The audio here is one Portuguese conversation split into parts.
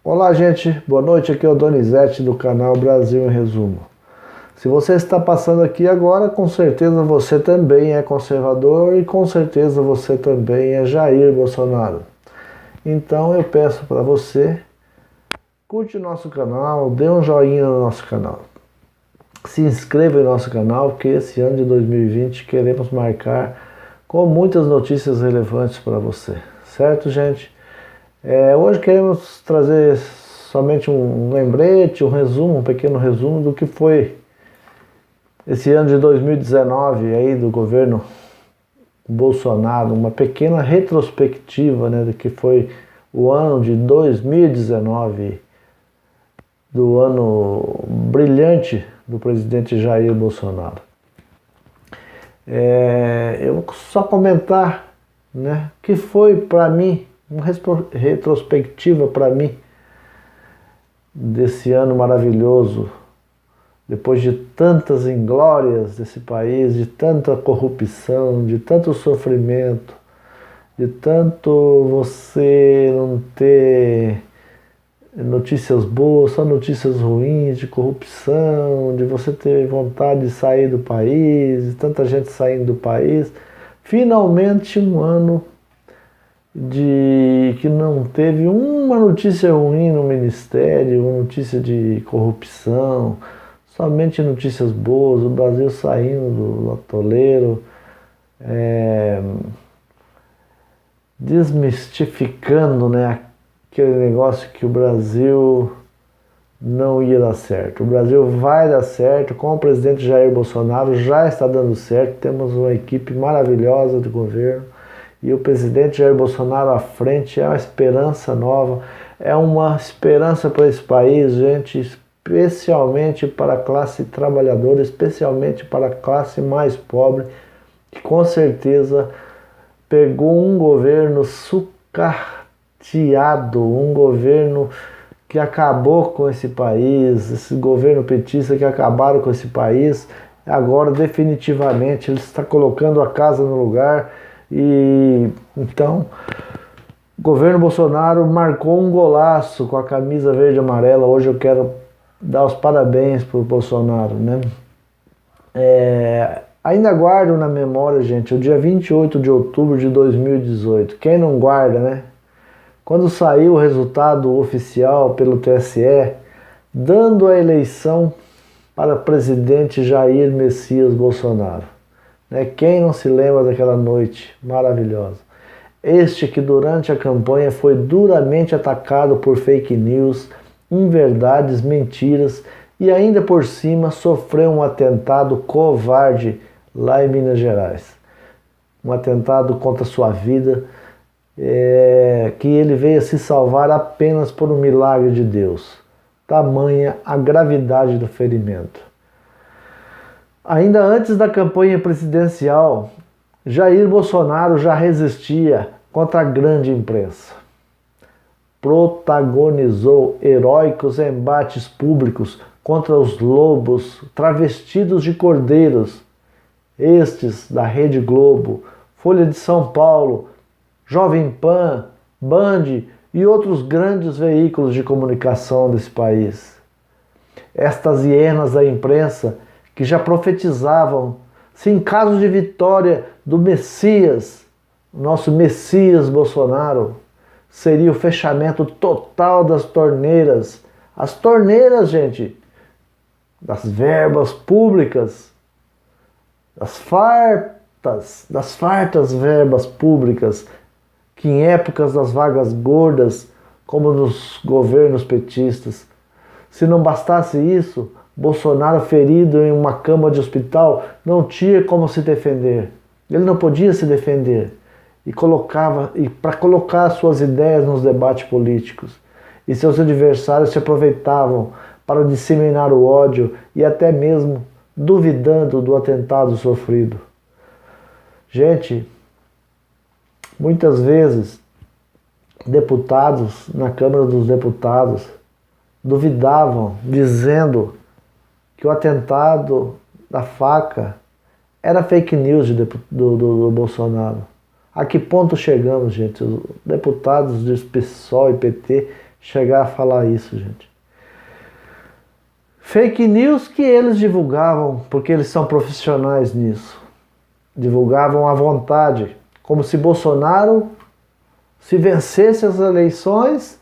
Olá, gente, boa noite, aqui é o Donizete do canal Brasil em Resumo. Se você está passando aqui agora, com certeza você também é conservador e com certeza você também é Jair Bolsonaro. Então eu peço para você, curte o nosso canal, dê um joinha no nosso canal. Se inscreva em nosso canal, porque esse ano de 2020 queremos marcar com muitas notícias relevantes para você. Certo, gente? Hoje queremos trazer somente um lembrete, um resumo, um pequeno resumo do que foi esse ano de 2019 aí do governo Bolsonaro, uma pequena retrospectiva, né, do que foi o ano de 2019, do ano brilhante do presidente Jair Bolsonaro. Eu vou só comentar, né, que foi para mim uma retrospectiva para mim desse ano maravilhoso, depois de tantas inglórias desse país, de tanta corrupção, de tanto sofrimento, de tanto você não ter notícias boas, só notícias ruins, de corrupção, de você ter vontade de sair do país, de tanta gente saindo do país. Finalmente um ano de que não teve uma notícia ruim no ministério, uma notícia de corrupção, somente notícias boas, o Brasil saindo do atoleiro, desmistificando, né, aquele negócio que o Brasil não ia dar certo. O Brasil vai dar certo, com o presidente Jair Bolsonaro já está dando certo, temos uma equipe maravilhosa de governo, e o presidente Jair Bolsonaro à frente é uma esperança nova, é uma esperança para esse país, gente, especialmente para a classe trabalhadora, especialmente para a classe mais pobre, que com certeza pegou um governo sucateado, um governo que acabou com esse país, esse governo petista que acabaram com esse país. Agora definitivamente ele está colocando a casa no lugar. E então o governo Bolsonaro marcou um golaço com a camisa verde e amarela. Hoje eu quero dar os parabéns para o Bolsonaro, né? Ainda guardo na memória, gente, o dia 28 de outubro de 2018. Quem não guarda, né? Quando saiu o resultado oficial pelo TSE, dando a eleição para presidente Jair Messias Bolsonaro. Quem não se lembra daquela noite maravilhosa? Este que durante a campanha foi duramente atacado por fake news, inverdades, mentiras e ainda por cima sofreu um atentado covarde lá em Minas Gerais. Um atentado contra a sua vida, que ele veio se salvar apenas por um milagre de Deus. Tamanha a gravidade do ferimento. Ainda antes da campanha presidencial, Jair Bolsonaro já resistia contra a grande imprensa. Protagonizou heróicos embates públicos contra os lobos travestidos de cordeiros, estes da Rede Globo, Folha de São Paulo, Jovem Pan, Band e outros grandes veículos de comunicação desse país. Estas hienas da imprensa que já profetizavam se em caso de vitória do Messias, nosso Messias Bolsonaro, seria o fechamento total das torneiras. As torneiras, gente, das verbas públicas, das fartas verbas públicas, que em épocas das vagas gordas, como nos governos petistas, se não bastasse isso, Bolsonaro, ferido em uma cama de hospital, não tinha como se defender. Ele não podia se defender. E para colocar suas ideias nos debates políticos. E seus adversários se aproveitavam para disseminar o ódio e até mesmo duvidando do atentado sofrido. Gente, muitas vezes, deputados na Câmara dos Deputados duvidavam, dizendo que o atentado da faca era fake news do Bolsonaro. A que ponto chegamos, gente? Os deputados do PSOL e PT chegar a falar isso, gente. Fake news que eles divulgavam, porque eles são profissionais nisso. Divulgavam à vontade, como se Bolsonaro, se vencesse as eleições,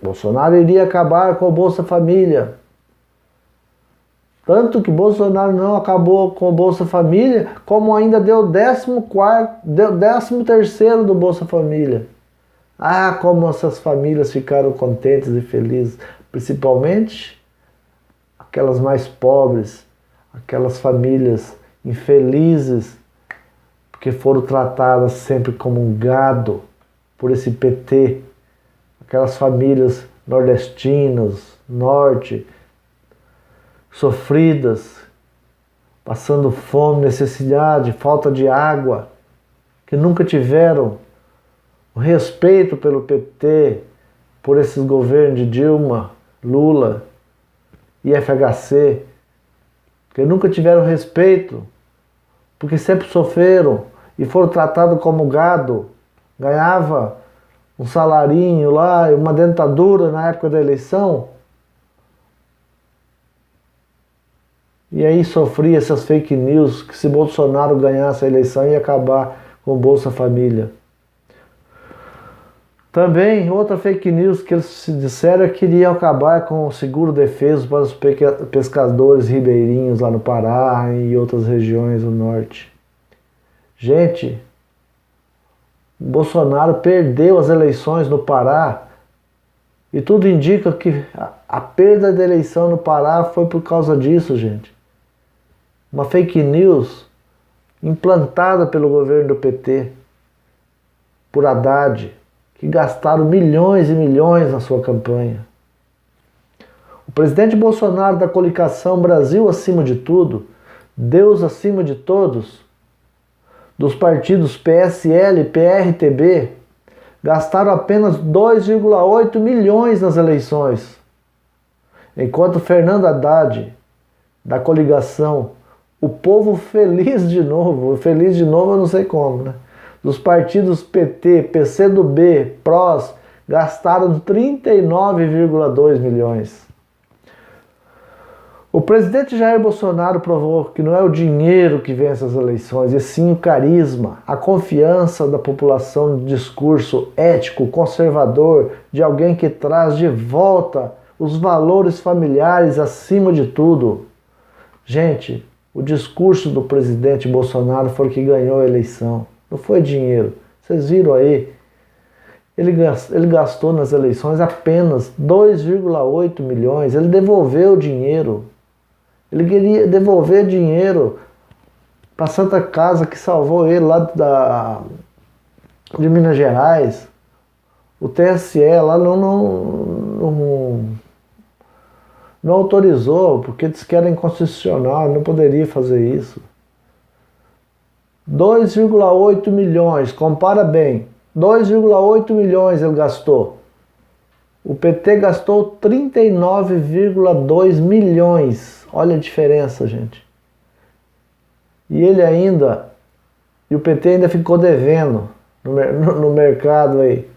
Bolsonaro iria acabar com o Bolsa Família. Tanto que Bolsonaro não acabou com o Bolsa Família, como ainda deu 13º do Bolsa Família. Ah, como essas famílias ficaram contentes e felizes, principalmente aquelas mais pobres, aquelas famílias infelizes, porque foram tratadas sempre como um gado por esse PT, aquelas famílias nordestinas, norte, sofridas, passando fome, necessidade, falta de água, que nunca tiveram o respeito pelo PT, por esses governos de Dilma, Lula e FHC, que nunca tiveram respeito, porque sempre sofreram e foram tratados como gado, ganhava um salarinho lá, uma dentadura na época da eleição, e aí sofria essas fake news que se Bolsonaro ganhasse a eleição ia acabar com o Bolsa Família. Também outra fake news que eles se disseram é que iriam acabar com o seguro-defeso para os pescadores ribeirinhos lá no Pará e outras regiões do norte. Gente, Bolsonaro perdeu as eleições no Pará e tudo indica que a perda da eleição no Pará foi por causa disso, gente. Uma fake news implantada pelo governo do PT, por Haddad, que gastaram milhões e milhões na sua campanha. O presidente Bolsonaro da coligação Brasil acima de tudo, Deus acima de todos, dos partidos PSL e PRTB, gastaram apenas 2,8 milhões nas eleições, enquanto Fernando Haddad, da coligação, o povo feliz de novo eu não sei como, né? Dos partidos PT, PCdoB, PROS, gastaram 39,2 milhões. O presidente Jair Bolsonaro provou que não é o dinheiro que vence as eleições, e sim o carisma, a confiança da população no discurso ético, conservador, de alguém que traz de volta os valores familiares acima de tudo. Gente, o discurso do presidente Bolsonaro foi o que ganhou a eleição. Não foi dinheiro. Vocês viram aí? Ele gastou nas eleições apenas 2,8 milhões. Ele devolveu o dinheiro. Ele queria devolver dinheiro para a Santa Casa que salvou ele lá de Minas Gerais. O TSE lá não autorizou, porque disse que era inconstitucional, não poderia fazer isso. 2,8 milhões, compara bem, 2,8 milhões ele gastou. O PT gastou 39,2 milhões. Olha a diferença, gente. E o PT ainda ficou devendo no mercado aí.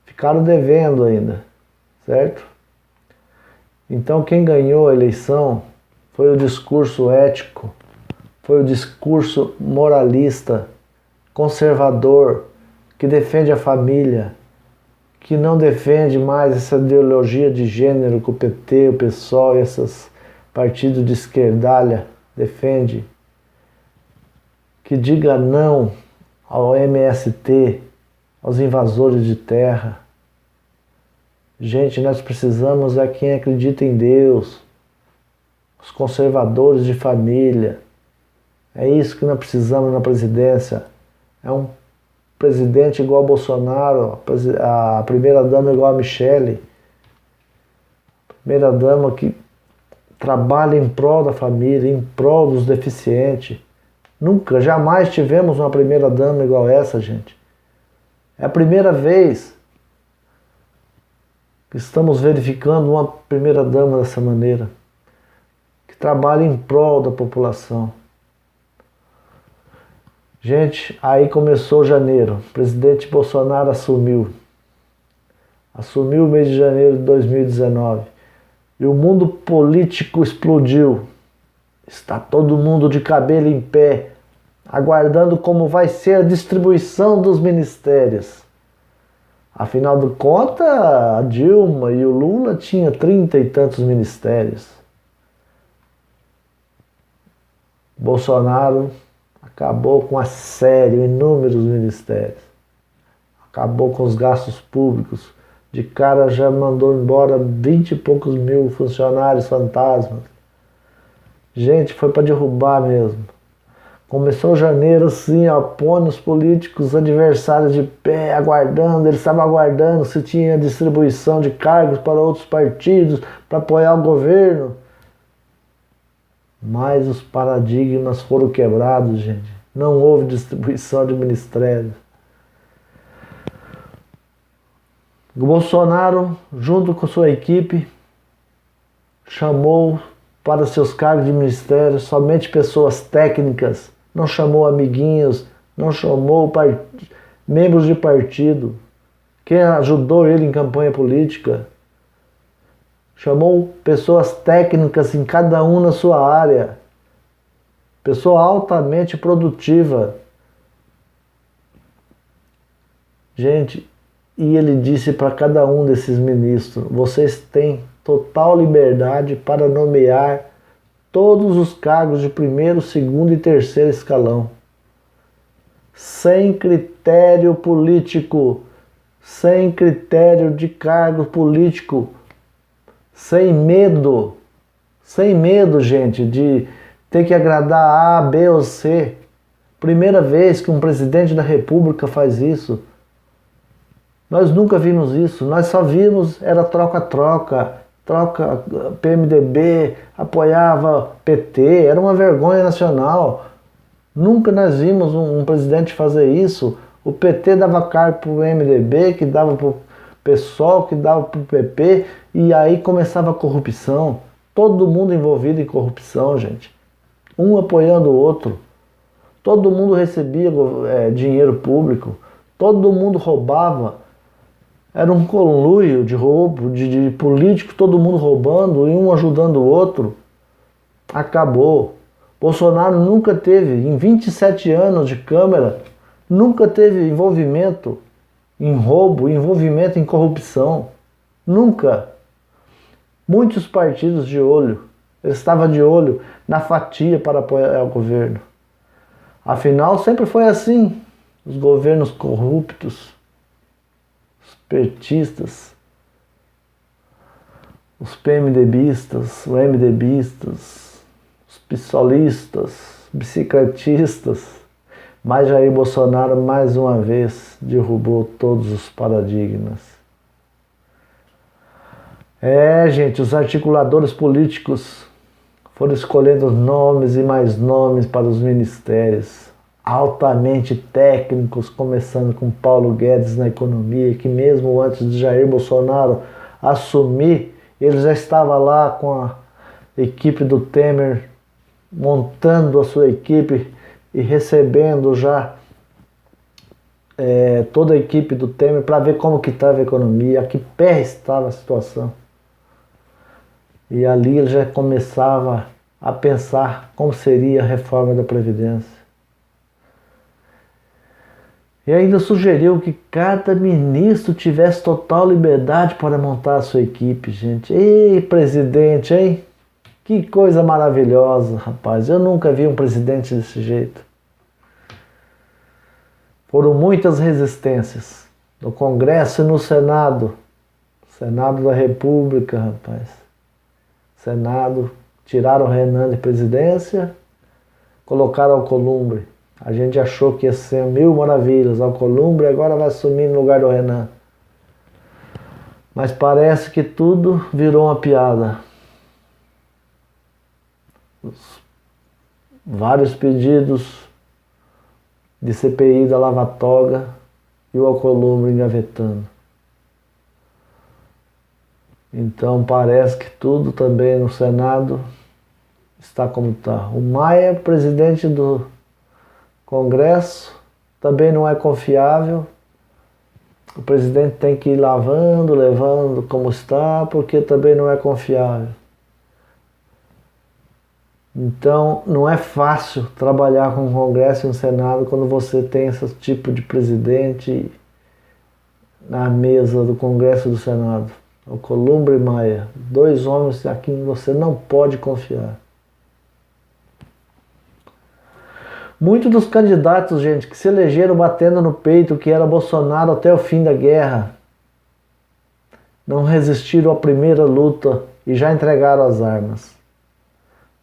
Ficaram devendo ainda, certo? Então quem ganhou a eleição foi o discurso ético, foi o discurso moralista, conservador, que defende a família, que não defende mais essa ideologia de gênero que o PT, o PSOL e esses partidos de esquerdalha defende, que diga não ao MST, aos invasores de terra. Gente, nós precisamos é quem acredita em Deus, os conservadores de família. É isso que nós precisamos na presidência. É um presidente igual a Bolsonaro, a primeira-dama igual a Michele. Primeira-dama que trabalha em prol da família, em prol dos deficientes. Nunca, jamais tivemos uma primeira-dama igual essa, gente. É a primeira vez que estamos verificando uma primeira-dama dessa maneira, que trabalha em prol da população. Gente, aí começou janeiro, o presidente Bolsonaro assumiu. assumiu o mês de janeiro de 2019 e o mundo político explodiu. Está todo mundo de cabelo em pé, aguardando como vai ser a distribuição dos ministérios. Afinal de contas, a Dilma e o Lula tinham 30 e tantos ministérios. Bolsonaro acabou com a série, inúmeros ministérios. Acabou com os gastos públicos. De cara já mandou embora 20 e poucos mil funcionários fantasmas. Gente, foi para derrubar mesmo. Começou janeiro assim, ó, pondo os políticos adversários de pé, aguardando, eles estavam aguardando se tinha distribuição de cargos para outros partidos, para apoiar o governo. Mas os paradigmas foram quebrados, gente. Não houve distribuição de ministérios. O Bolsonaro, junto com sua equipe, chamou para seus cargos de ministério somente pessoas técnicas, não chamou amiguinhos, não chamou membros de partido, quem ajudou ele em campanha política. Chamou pessoas técnicas em cada um na sua área, pessoa altamente produtiva. Gente, e ele disse para cada um desses ministros: vocês têm total liberdade para nomear todos os cargos de primeiro, segundo e terceiro escalão, sem critério político, sem critério de cargo político, sem medo, gente, de ter que agradar A, B ou C. Primeira vez que um presidente da República faz isso. Nós nunca vimos isso, nós só vimos, era troca, PMDB, apoiava PT, era uma vergonha nacional. Nunca nós vimos um presidente fazer isso. O PT dava cargo para o MDB, que dava para o PSOL, que dava para o PP, e aí começava a corrupção. Todo mundo envolvido em corrupção, gente. Um apoiando o outro. Todo mundo recebia dinheiro público, todo mundo roubava. Era um conluio de roubo, de político, todo mundo roubando e um ajudando o outro. Acabou. Bolsonaro nunca teve, em 27 anos de Câmara, nunca teve envolvimento em roubo, envolvimento em corrupção. Nunca. Muitos partidos de olho. Ele estava de olho na fatia para apoiar o governo. Afinal, sempre foi assim. Os governos corruptos, petistas, os PMDBistas, os MDBistas, os pissolistas, bicicletistas, mas Jair Bolsonaro mais uma vez derrubou todos os paradigmas. Gente, os articuladores políticos foram escolhendo nomes e mais nomes para os ministérios, altamente técnicos, começando com Paulo Guedes na economia, que mesmo antes de Jair Bolsonaro assumir, ele já estava lá com a equipe do Temer, montando a sua equipe e recebendo já toda a equipe do Temer para ver como que estava a economia, a que pé estava a situação. E ali ele já começava a pensar como seria a reforma da Previdência. E ainda sugeriu que cada ministro tivesse total liberdade para montar a sua equipe, gente. Ei, presidente, hein? Que coisa maravilhosa, rapaz. Eu nunca vi um presidente desse jeito. Foram muitas resistências no Congresso e no Senado. Senado da República, rapaz. Senado, tiraram o Renan de presidência, colocaram Alcolumbre. A gente achou que ia ser mil maravilhas. Alcolumbre agora vai assumir no lugar do Renan. Mas parece que tudo virou uma piada. Vários pedidos de CPI da Lava Toga e o Alcolumbre engavetando. Então parece que tudo também no Senado está como está. O Maia, presidente do Congresso, também não é confiável. o presidente tem que ir lavando, levando como está, porque também não é confiável. Então, não é fácil trabalhar com o Congresso e o Senado quando você tem esse tipo de presidente na mesa do Congresso e do Senado. O Columbre e Maia, dois homens a quem você não pode confiar. Muitos dos candidatos, gente, que se elegeram batendo no peito que era Bolsonaro até o fim da guerra, não resistiram à primeira luta e já entregaram as armas.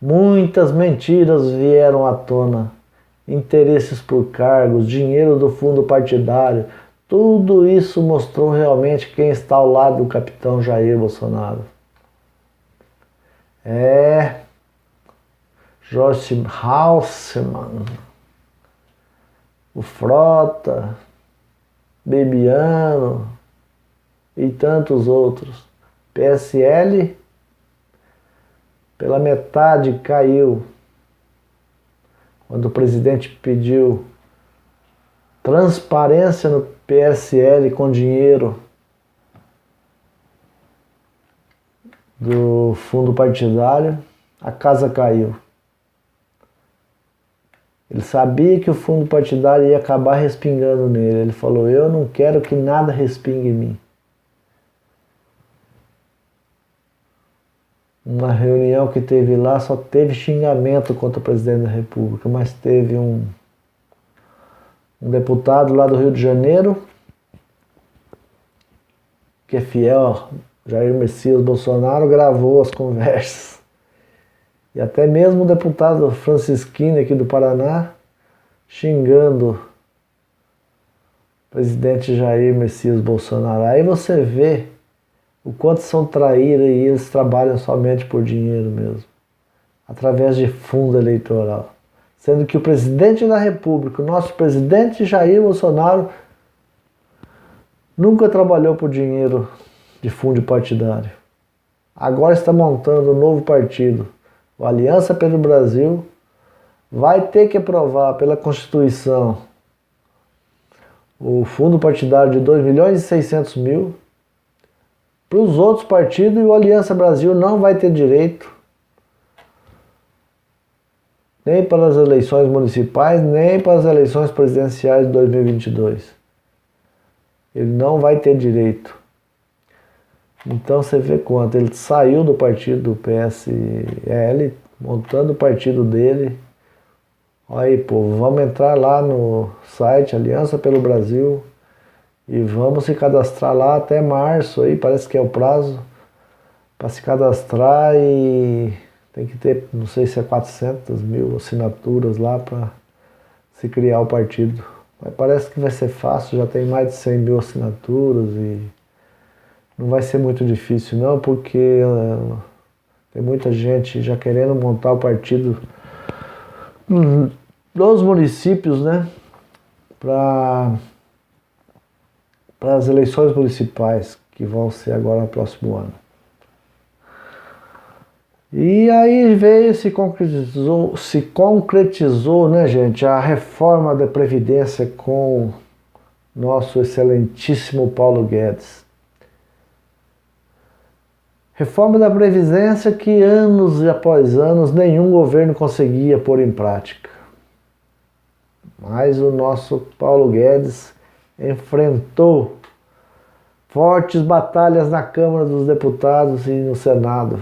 Muitas mentiras vieram à tona, interesses por cargos, dinheiro do fundo partidário, tudo isso mostrou realmente quem está ao lado do capitão Jair Bolsonaro. Jorge Haussmann, o Frota, Bebiano e tantos outros. PSL pela metade caiu quando o presidente pediu transparência no PSL com dinheiro do fundo partidário, a casa caiu. Ele sabia que o fundo partidário ia acabar respingando nele. Ele falou, eu não quero que nada respingue em mim. Uma reunião que teve lá só teve xingamento contra o presidente da República, mas teve um deputado lá do Rio de Janeiro, que é fiel, Jair Messias Bolsonaro, gravou as conversas. E até mesmo o deputado Francisquini aqui do Paraná, xingando o presidente Jair Messias Bolsonaro. Aí você vê o quanto são traíras e eles trabalham somente por dinheiro mesmo, através de fundo eleitoral. Sendo que o presidente da República, o nosso presidente Jair Bolsonaro, nunca trabalhou por dinheiro de fundo partidário. Agora está montando um novo partido, o Aliança pelo Brasil, vai ter que aprovar pela Constituição o fundo partidário de 2.600.000 para os outros partidos, e o Aliança Brasil não vai ter direito nem para as eleições municipais, nem para as eleições presidenciais de 2022. Ele não vai ter direito. Então você vê quanto ele saiu do partido do PSL, montando o partido dele. Olha aí, povo, vamos entrar lá no site Aliança pelo Brasil e vamos se cadastrar lá até março, aí parece que é o prazo para se cadastrar, e tem que ter, não sei se é 400.000 assinaturas lá para se criar o partido. Mas parece que vai ser fácil, já tem mais de 100.000 assinaturas e não vai ser muito difícil não, porque tem muita gente já querendo montar o partido dos municípios, né, para as eleições municipais que vão ser agora no próximo ano. E aí veio, se concretizou, né, gente, a reforma da Previdência com nosso excelentíssimo Paulo Guedes. Reforma da Previdência que anos após anos nenhum governo conseguia pôr em prática. Mas o nosso Paulo Guedes enfrentou fortes batalhas na Câmara dos Deputados e no Senado.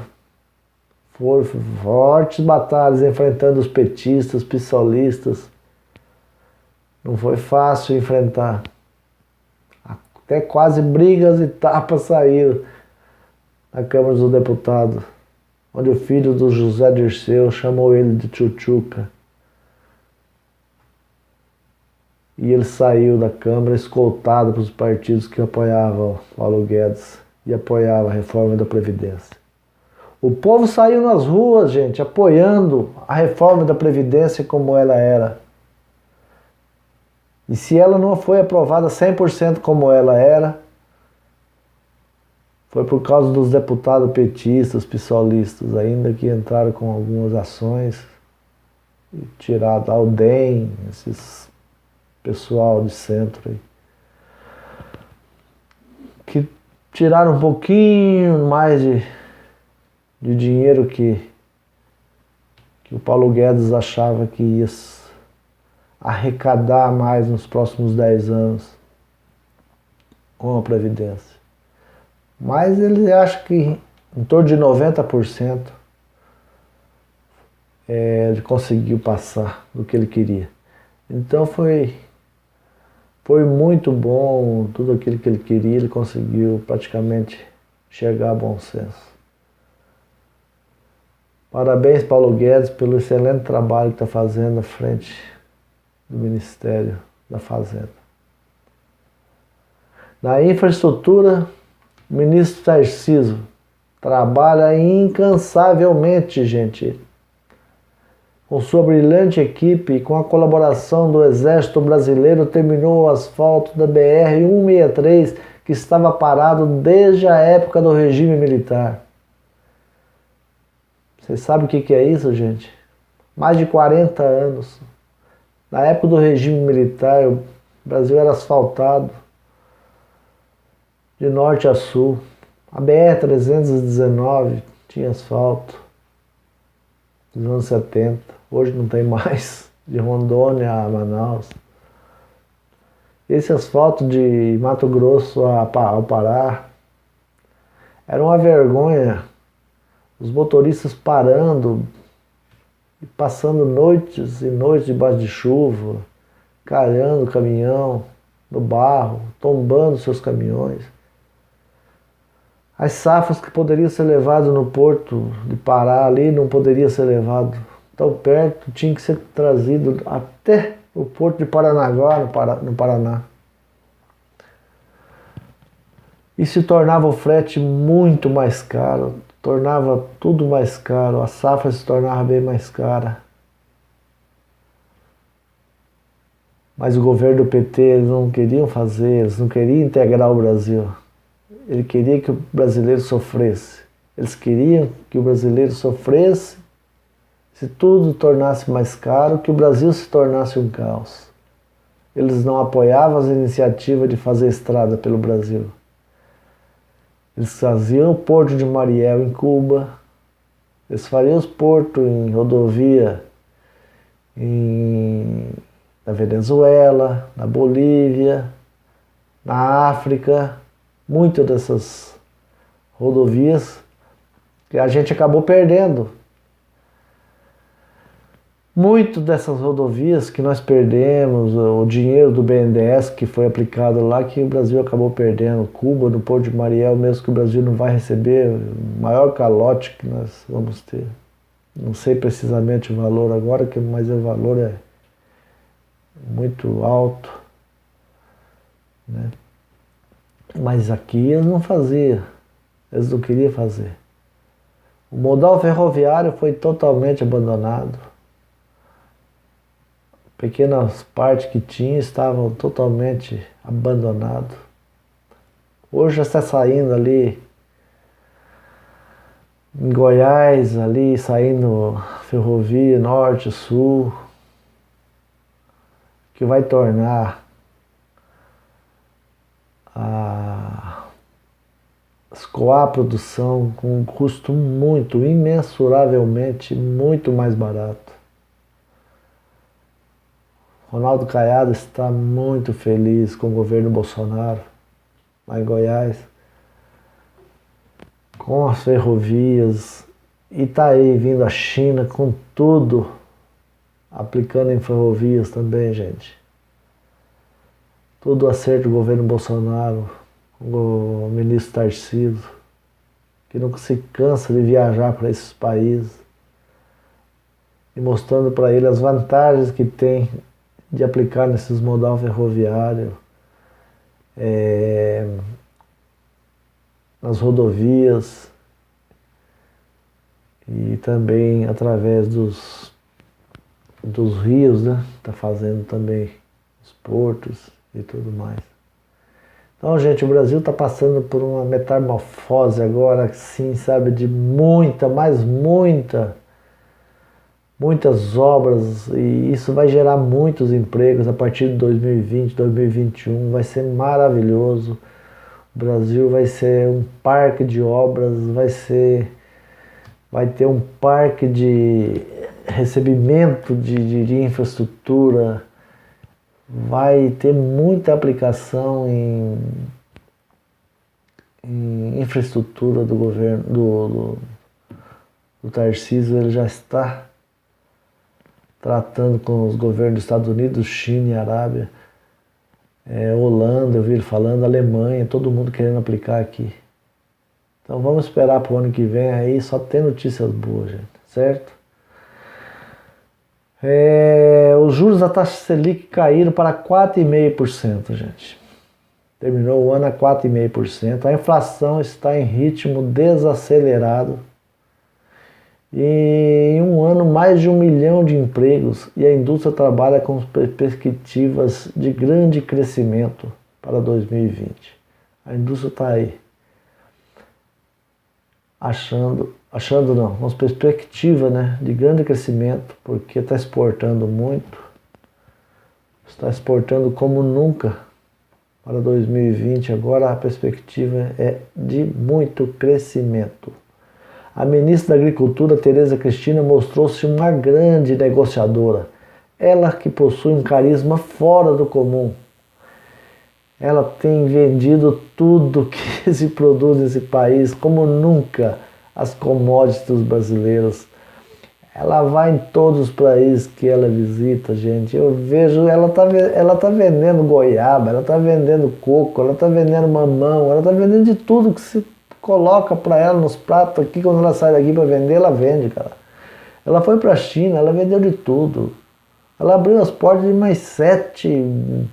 Foram fortes batalhas enfrentando os petistas, os pissolistas. Não foi fácil enfrentar. Até quase brigas e tapas saíram na Câmara dos Deputados, onde o filho do José Dirceu chamou ele de tchutchuca. E ele saiu da Câmara escoltado pelos partidos que apoiavam Paulo Guedes e apoiavam a reforma da Previdência. O povo saiu nas ruas, gente, apoiando a reforma da Previdência como ela era. E se ela não foi aprovada 100% como ela era, foi por causa dos deputados petistas, pissolistas, ainda que entraram com algumas ações e tiraram a UDEM, esses pessoal de centro aí. tiraram um pouquinho mais de dinheiro que o Paulo Guedes achava que ia arrecadar mais nos próximos 10 anos com a Previdência. Mas ele acha que em torno de 90% ele conseguiu passar do que ele queria. Então foi muito bom, tudo aquilo que ele queria, ele conseguiu praticamente chegar a bom senso. Parabéns, Paulo Guedes, pelo excelente trabalho que está fazendo à frente do Ministério da Fazenda. Na infraestrutura, o ministro Tarcísio trabalha incansavelmente, gente. Com sua brilhante equipe e com a colaboração do Exército Brasileiro, terminou o asfalto da BR-163, que estava parado desde a época do regime militar. Vocês sabem o que é isso, gente? Mais de 40 anos. Na época do regime militar, o Brasil era asfaltado de norte a sul. A BR-319 tinha asfalto nos anos 70. Hoje não tem mais. De Rondônia a Manaus. Esse asfalto de Mato Grosso ao Pará era uma vergonha. Os motoristas parando e passando noites e noites debaixo de chuva, calhando o caminhão no barro, tombando seus caminhões. As safras que poderiam ser levadas no porto de Pará ali não poderiam ser levadas tão perto, tinha que ser trazido até o porto de Paranaguá, no Paraná. E se tornava o frete muito mais caro, tornava tudo mais caro, a safra se tornava bem mais cara. Mas o governo do PT, eles não queriam fazer, eles não queriam integrar o Brasil. Ele queria que o brasileiro sofresse. Eles queriam que o brasileiro sofresse, se tudo tornasse mais caro, que o Brasil se tornasse um caos. Eles não apoiavam as iniciativas de fazer estrada pelo Brasil. Eles faziam o porto de Mariel em Cuba, eles fariam os portos em rodovia na Venezuela, na Bolívia, na África, muitas dessas rodovias que a gente acabou perdendo. Muito dessas rodovias que nós perdemos, o dinheiro do BNDES que foi aplicado lá, que o Brasil acabou perdendo. Cuba, no Porto de Mariel, mesmo que o Brasil não vai receber, o maior calote que nós vamos ter. Não sei precisamente o valor agora, mas o valor é muito alto, né? Mas aqui eles não faziam, eles não queriam fazer. O modal ferroviário foi totalmente abandonado. Pequenas partes que tinha estavam totalmente abandonadas. Hoje já está saindo ali em Goiás, ali saindo ferrovia norte, sul, que vai tornar escoar a produção com um custo imensuravelmente muito mais barato. Ronaldo Caiado está muito feliz com o governo Bolsonaro, lá em Goiás, com as ferrovias, e está aí vindo a China com tudo, aplicando em ferrovias também, gente. Tudo acerto do governo Bolsonaro, o ministro Tarcísio, que não se cansa de viajar para esses países e mostrando para ele as vantagens que tem de aplicar nesses modal ferroviário, nas rodovias e também através dos rios, né? Está fazendo também os portos e tudo mais. Então, gente, o Brasil está passando por uma metamorfose agora, sim, sabe, de muitas obras, e isso vai gerar muitos empregos a partir de 2020, 2021, vai ser maravilhoso. O Brasil vai ser um parque de obras, vai ter um parque de recebimento de infraestrutura, vai ter muita aplicação em infraestrutura do governo, do Tarcísio. Ele já está tratando com os governos dos Estados Unidos, China e Arábia, Holanda, eu vi ele falando, Alemanha, todo mundo querendo aplicar aqui. Então vamos esperar para o ano que vem aí, só tem notícias boas, gente, certo? Os juros da taxa Selic caíram para 4,5%, gente. Terminou o ano a 4,5%. A inflação está em ritmo desacelerado. E em um ano, mais de 1 milhão de empregos, e a indústria trabalha com perspectivas de grande crescimento para 2020. A indústria está aí, achando não, com perspectiva, né, de grande crescimento, porque está exportando muito, está exportando como nunca para 2020. Agora a perspectiva é de muito crescimento. A ministra da Agricultura, Tereza Cristina, mostrou-se uma grande negociadora. Ela que possui um carisma fora do comum. Ela tem vendido tudo que se produz nesse país, como nunca, as commodities brasileiras. Ela vai em todos os países que ela visita, gente. Eu vejo, ela tá vendendo goiaba, ela tá vendendo coco, ela tá vendendo mamão, ela tá vendendo de tudo que se coloca para ela nos pratos aqui. Quando ela sai daqui para vender, ela vende, cara. Ela foi para a China, ela vendeu de tudo. Ela abriu as portas de mais 7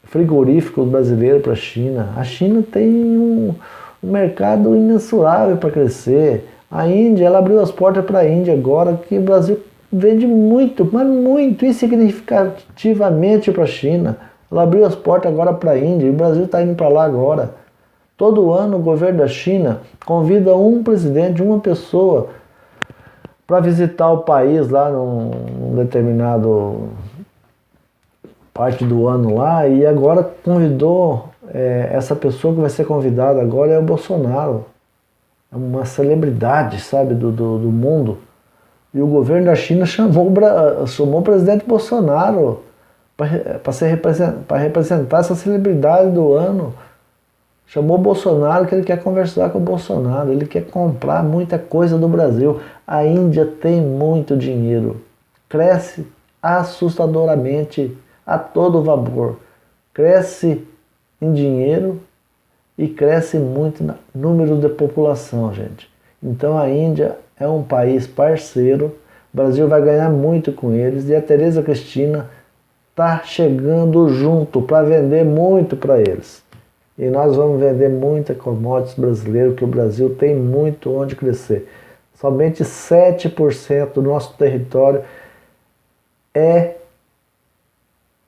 frigoríficos brasileiros para a China. A China tem um mercado imensurável para crescer. A Índia, ela abriu as portas para a Índia agora, que o Brasil vende muito, mas muito, insignificativamente para a China. Ela abriu as portas agora para a Índia e o Brasil está indo para lá agora. Todo ano o governo da China convida um presidente, uma pessoa, para visitar o país lá num determinado parte do ano lá, e agora convidou, essa pessoa que vai ser convidada agora é o Bolsonaro. É uma celebridade, sabe, do mundo. E o governo da China chamou o presidente Bolsonaro para representar essa celebridade do ano. Chamou o Bolsonaro, que ele quer conversar com o Bolsonaro, ele quer comprar muita coisa do Brasil. A Índia tem muito dinheiro, cresce assustadoramente a todo vapor, cresce em dinheiro e cresce muito no número de população, gente. Então a Índia é um país parceiro, o Brasil vai ganhar muito com eles, e a Tereza Cristina está chegando junto para vender muito para eles. E nós vamos vender muita commodities brasileira, porque o Brasil tem muito onde crescer. Somente 7% do nosso território é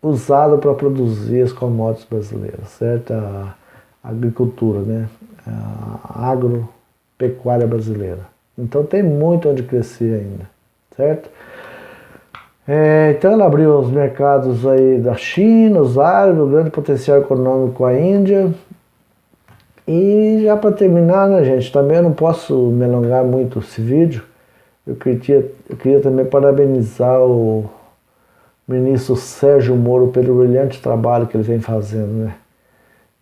usado para produzir as commodities brasileiras, certo? A agricultura, né? A agropecuária brasileira. Então tem muito onde crescer ainda, certo? Então ela abriu os mercados aí da China, os árabes, o grande potencial econômico com a Índia. E já para terminar, né, gente, também eu não posso me alongar muito esse vídeo. Eu queria também parabenizar o ministro Sérgio Moro pelo brilhante trabalho que ele vem fazendo, né?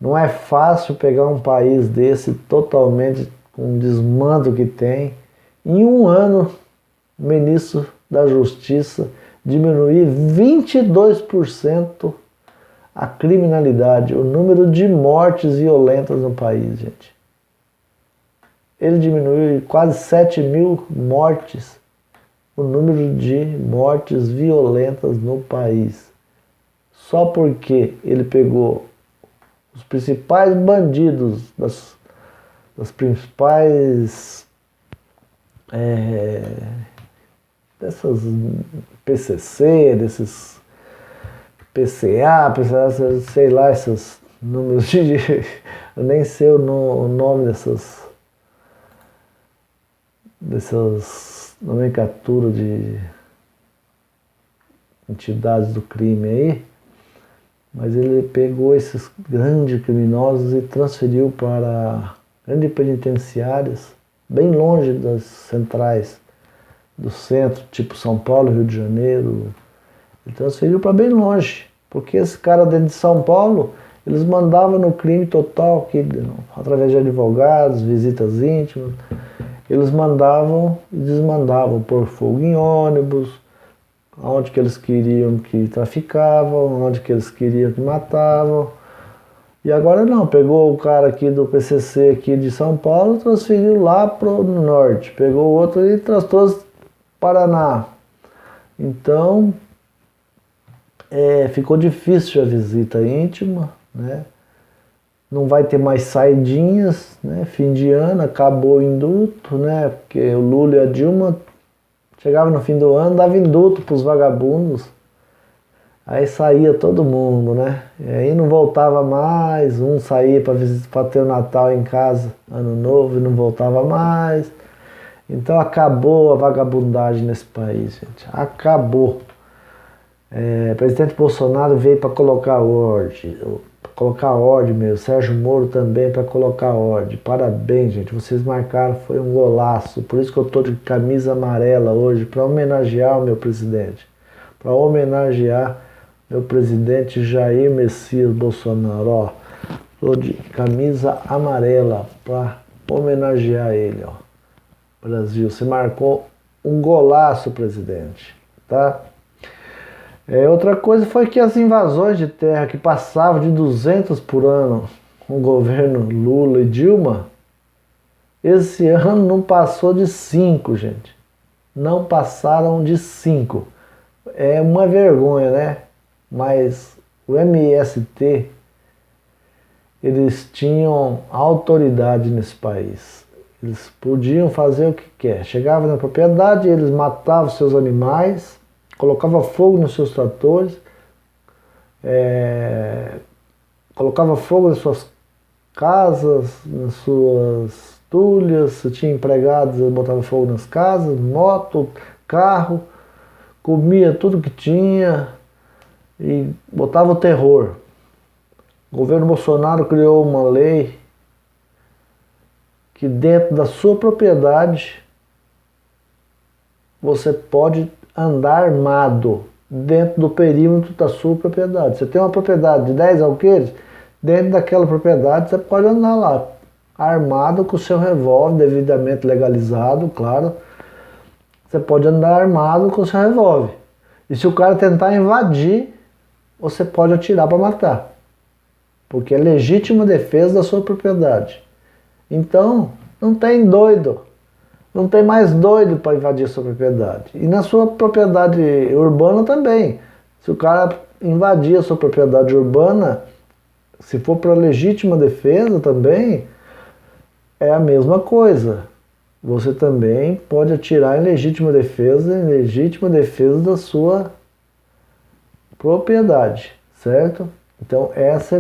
Não é fácil pegar um país desse totalmente com o desmando que tem. Em um ano, o ministro da Justiça diminuir 22% a criminalidade, o número de mortes violentas no país, gente. Ele diminuiu quase 7 mil mortes, o número de mortes violentas no país. Só porque ele pegou os principais bandidos das principais dessas PCC, desses PCA, sei lá, esses números eu nem sei o nome dessas nomenclaturas de entidades do crime aí. mas ele pegou esses grandes criminosos e transferiu para grandes penitenciárias, bem longe das centrais do centro, tipo São Paulo, Rio de Janeiro. Ele transferiu para bem longe, porque esse cara dentro de São Paulo, eles mandavam no crime total, que, através de advogados, visitas íntimas, eles mandavam e desmandavam, pôr fogo em ônibus, onde que eles queriam que traficavam, onde que eles queriam que matavam. E agora não, pegou o cara aqui do PCC aqui de São Paulo, transferiu lá pro norte, pegou o outro e trouxe Paraná. Então, ficou difícil a visita íntima, né? Não vai ter mais saidinhas, né? Fim de ano, acabou o indulto, né? Porque o Lula e a Dilma chegava no fim do ano, dava indulto para os vagabundos, aí saía todo mundo, né? E aí não voltava mais, um saía para ter o Natal em casa, Ano Novo, e não voltava mais. Então acabou a vagabundagem nesse país, gente. Acabou. O presidente Bolsonaro veio para colocar ordem mesmo. Sérgio Moro também para colocar ordem. Parabéns, gente. Vocês marcaram, foi um golaço. Por isso que eu estou de camisa amarela hoje, para homenagear o meu presidente. Para homenagear meu presidente Jair Messias Bolsonaro. Ó, estou de camisa amarela para homenagear ele, ó. Brasil, você marcou um golaço, presidente, tá? Outra coisa foi que as invasões de terra que passavam de 200 por ano com o governo Lula e Dilma, esse ano não passou de 5, gente. Não passaram de 5. É uma vergonha, né? Mas o MST, eles tinham autoridade nesse país. Eles podiam fazer o que quer. Chegavam na propriedade, eles matavam seus animais, colocavam fogo nos seus tratores, colocavam fogo nas suas casas, nas suas tulhas. Se tinha empregados, eles botavam fogo nas casas, moto, carro, comia tudo que tinha e botava o terror. O governo Bolsonaro criou uma lei que dentro da sua propriedade você pode andar armado dentro do perímetro da sua propriedade. Você tem uma propriedade de 10 alqueires, dentro daquela propriedade você pode andar lá, armado com o seu revólver, devidamente legalizado, claro. Você pode andar armado com o seu revólver. E se o cara tentar invadir, você pode atirar para matar. Porque é legítima defesa da sua propriedade. Então, não tem doido. Não tem mais doido para invadir a sua propriedade. E na sua propriedade urbana também. Se o cara invadir a sua propriedade urbana, se for para legítima defesa também, é a mesma coisa. Você também pode atirar em legítima defesa da sua propriedade, certo? Então essa é